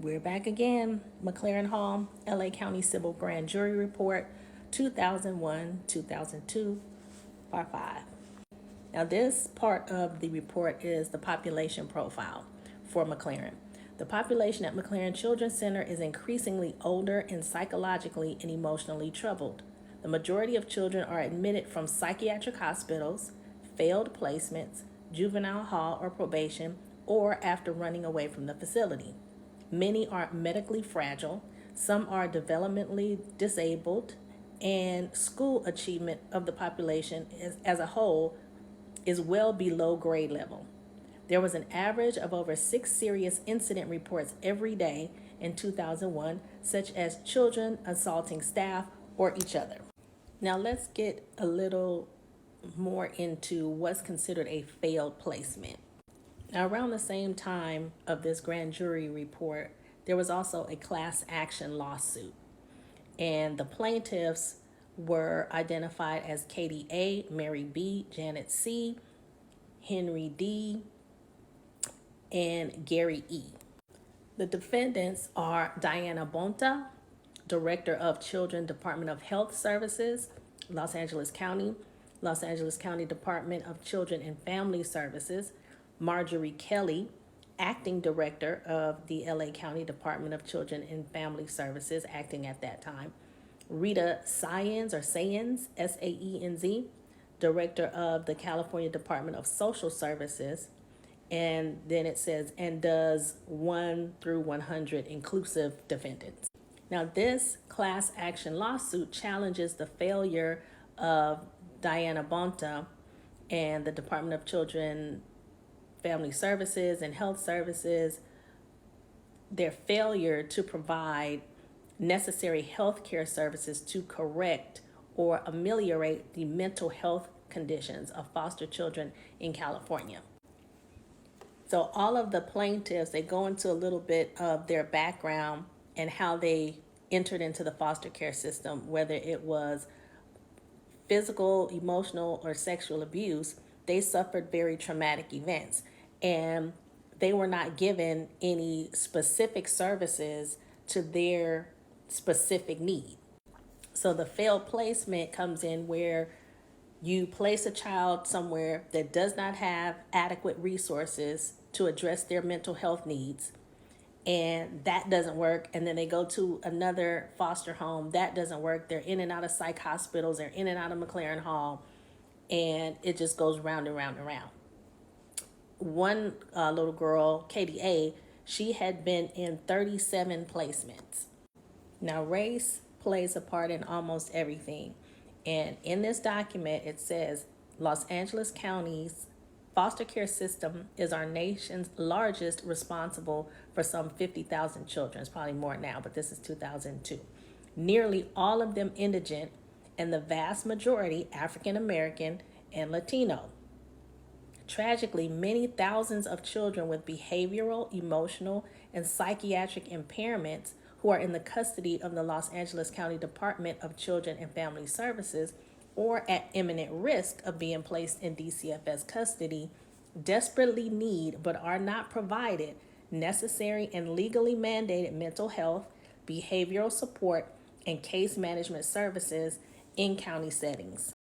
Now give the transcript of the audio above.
We're back again. MacLaren Hall, LA County Civil Grand Jury Report, 2001-2002, Part 5. Now, this part of the report is the population profile for MacLaren. The population at MacLaren Children's Center is increasingly older and psychologically and emotionally troubled. The majority of children are admitted from psychiatric hospitals, failed placements, juvenile hall or probation, or after running away from the facility. Many are medically fragile, some are developmentally disabled, and school achievement of the population as a whole is well below grade level. There was an average of over 6 serious incident reports every day in 2001, such as children assaulting staff or each other. Now let's get a little more into what's considered a failed placement. Now, around the same time of this grand jury report, there was also a class action lawsuit. And the plaintiffs were identified as Katie A., Mary B., Janet C., Henry D., and Gary E. The defendants are Diana Bonta, Director of Children Department of Health Services, Los Angeles County Department of Children and Family Services, Marjorie Kelly, Acting Director of the LA County Department of Children and Family Services, acting at that time, Rita Saenz, S-A-E-N-Z, Director of the California Department of Social Services, and then it says, and does 1 through 100 inclusive defendants. Now, this class action lawsuit challenges the failure of Diana Bonta and the Department of Children, Family Services, and Health Services, their failure to provide necessary health care services to correct or ameliorate the mental health conditions of foster children in California. So all of the plaintiffs, they go into a little bit of their background and how they entered into the foster care system, whether it was physical, emotional, or sexual abuse. They suffered very traumatic events, and they were not given any specific services to their specific need. So the failed placement comes in where you place a child somewhere that does not have adequate resources to address their mental health needs, and that doesn't work. And then they go to another foster home, that doesn't work. They're in and out of psych hospitals, they're in and out of MacLaren Hall, and it just goes round and round and round. One little girl, Katie A., she had been in 37 placements. Now, race plays a part in almost everything. And in this document, it says Los Angeles County's foster care system is our nation's largest, responsible for some 50,000 children. It's probably more now, but this is 2002. Nearly all of them indigent, and the vast majority African American and Latino. Tragically, many thousands of children with behavioral, emotional, and psychiatric impairments who are in the custody of the Los Angeles County Department of Children and Family Services or at imminent risk of being placed in DCFS custody desperately need but are not provided necessary and legally mandated mental health, behavioral support, and case management services in county settings.